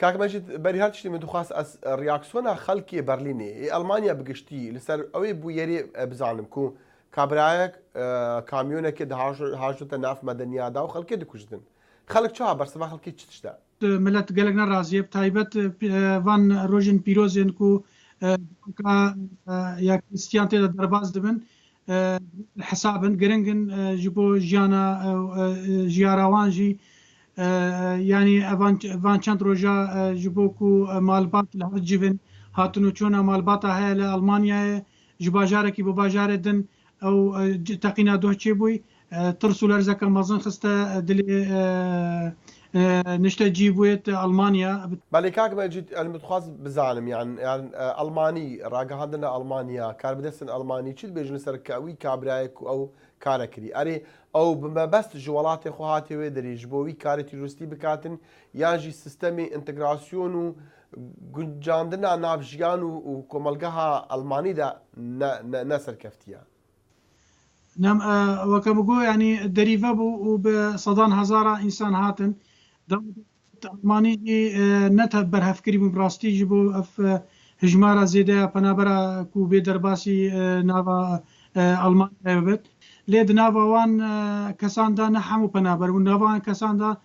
کاک مەجید بەری هەر تشتی من دخواست ئەس ریاکسیۆنا خەڵکی بەرلینێ ئەڵمانیا بگشتی لەسەر ئەوەی بوو یەرێ بزانم کو کابرایەک کامیۆنێکی هاژوتە ناف مەدەنیادا و خەڵکی دکوژدن خەڵک چا بەرسەما خەڵکی چ تشتا ملت gelek neraziyê taybet van rojên pîrozên ku ya Kristiyan tê de derbas dibin hesabin giringin ji bo jiyana jiyara wan jî yani van çend roja ji bo ku malbat li her civin hatin û çûna malbata heye li Almanyayê ji bajarekî bi bajarê din ew teqîna doh çêbûyî tirs û lerzeke mezin xiste dilê نشته جيبويت ألمانيا بالي كاك مجد المتخاص بزعلم يعني ألماني راجعنا ألمانيا كار بدسن ألماني شد بيجن سركاوي كابرايك أو كاركري أري أو بما بس جوالات خواتي ودري جبوي كاري تيروستي بكاتن ياجي سيستمي انتجراسيون وجاندنا نافجيان وكملجها ألماني دا نسر كفتيا نعم وكبقو يعني دريفة وبصدان هزارة إنسان هاتن ألماني نتها برهف كريم براستي جبو أف هجمارة زيادة بنابرا كو بدرباسي نافا ألمانيا بيت ليد نافا وان كسان دا نحمو بنابر ونافا وان كسان دا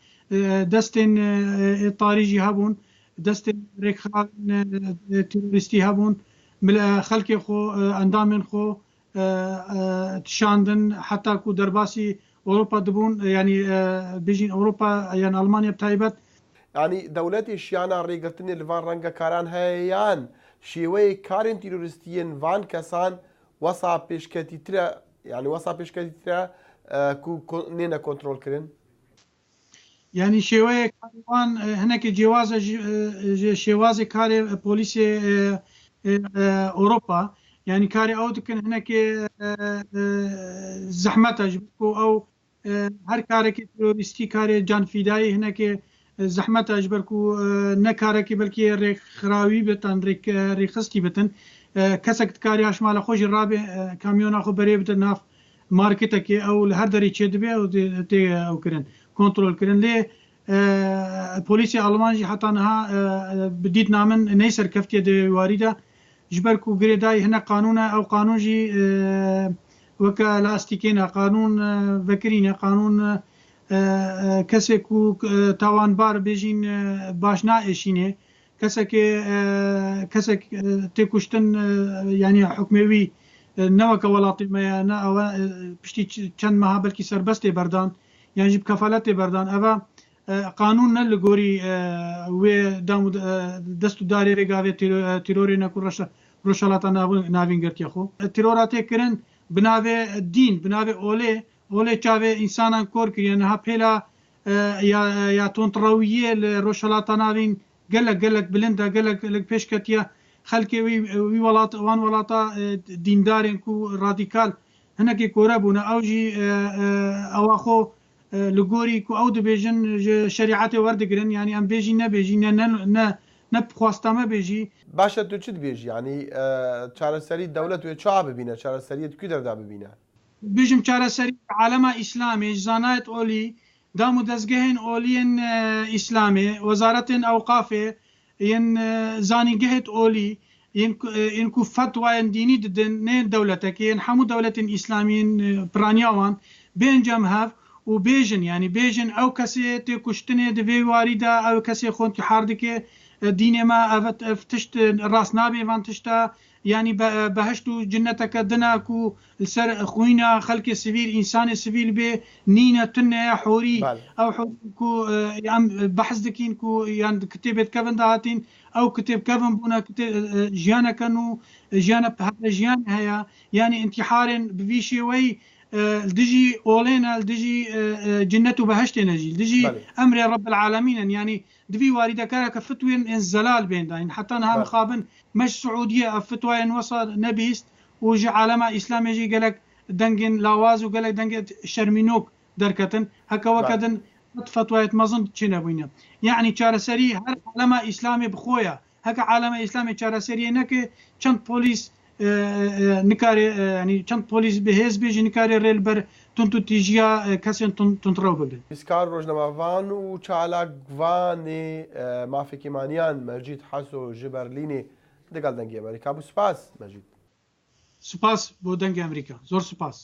دستين طاريجي هابون دستين ريخان تيروريستي هابون خلقي خو اندامن خو تشاندن حتى كو درباسي اوروبا دبون يعني بيجين اوروبا يعني المانيا بتايبت يعني دولتي شيانا ريغرتني الفان رنگا كاران هيان شيوي كارين تيرورستيين فان كسان وصا بيشكتي ترا يعني وصا بيشكتي ترا كو نينا كنترول كرين يعني شيوي كاريوان هناك جواز شواز كاري بوليسي اوروبا يعني كاري او دكن هناك زحمته جبكو او هر كارك تيرورستي كاري جان فيداي هناك زحمته جبركو نكارك بلكي ريخ خراوي بتن ريخستي بتن كسك كاري اشمال خوش الرابع كاميون اخو بري بتن ناف ماركتك او هر دري تشدبي او تي او كرن كنترول كرن لي بوليسي المانجي حتى انها بديت نامن نيسر كفتيه دي وارده جبركو غريداي هنا قانون او قانون جي وكالاستيكينا قانون فكرينا قانون كسكو توان بار بيجين باشنا اشينه كسك تكشتن يعني حكموي نوك ولاطي ما انا بشتي كان ما بلكي سربستي بردان يعني جيب كفالتي بردان ابا قانون نلغوري و دام دستو داري رغاوي تيروري نكورشا روشالاتا ناوين گرتي خو تيروراتي كرن بناوي الدين بناوي اولي چاوي انسانان كور كريان ها پيلا يا تونترويه روشالاتا ناوين گلك بلندا گلك پيشكتيا خلكي وي ولات وان ولاتا ديندارين كو راديكال هناكي كورابونا اوجي اواخو لغوري كو او دبيجن شريعتي وردگرن يعني ام بيجي نبيجي نه نبخواستما بيجي باشا تو چت بيجي يعني چارەسەری دەولەت وێ چا ببینە چارەسەریت کوی دەردا ببینە بيجم چارەسەری عالەما ئیسلامی زانایەت ئۆلی دام و دەستگەهێن ئۆلیên ئیسلامê وەزارەتên ئەوقافê yên zanîngehê olî yên ku fetvayên dînî didin nê dewletekê yên hemû dewletên îslamîn piraniya wan bên cem hev û bêjin yani bêjin ew kesê tê kuştinê di vê warî de ew kesê xwendkehar dike ديني ما فتشت راس نابي فان تشتا يعني بهشت جنتك دناكو السر خوينا خلق سيفيل انسان سيفيل بي نينا تنا حوري او حوركو بحث دكين كو يعني كتبت كفن داتين او كتب كفن بونا جيانا كانوا جيانا بهذا جيان هيا يعني انتحار بفيشي وي دجي اولينا دجي جنته بهشت نجي دجي امر رب العالمين يعني دفي واردة كارك فتوين الزلال بين داين حتى انها مخابن مش سعودية فتوين وصل نبيست وجي عالم اسلام يجي قالك دنجن لاواز وقالك دنجن شرمينوك دركتن هكا وكدن فتويت مظن تشينا بينا يعني چارەسەری هر عالم اسلامي بخويا هكا عالم اسلامي چارەسەری نكي چند بوليس نكاري يعني چند بوليس بهز بيجي نكاري ريل بر تونتو تیجیا کسین تونترو بده بیسکار ڕۆژنەماڤان و چالاکڤانێ مافێکیمانیان مەجید حەس و ji Berlînê لەگەڵ دەنگی ئەمریکا بوو سوپاس مەجید سوپاس بۆ دەنگی ئەمریکا زۆر سوپاس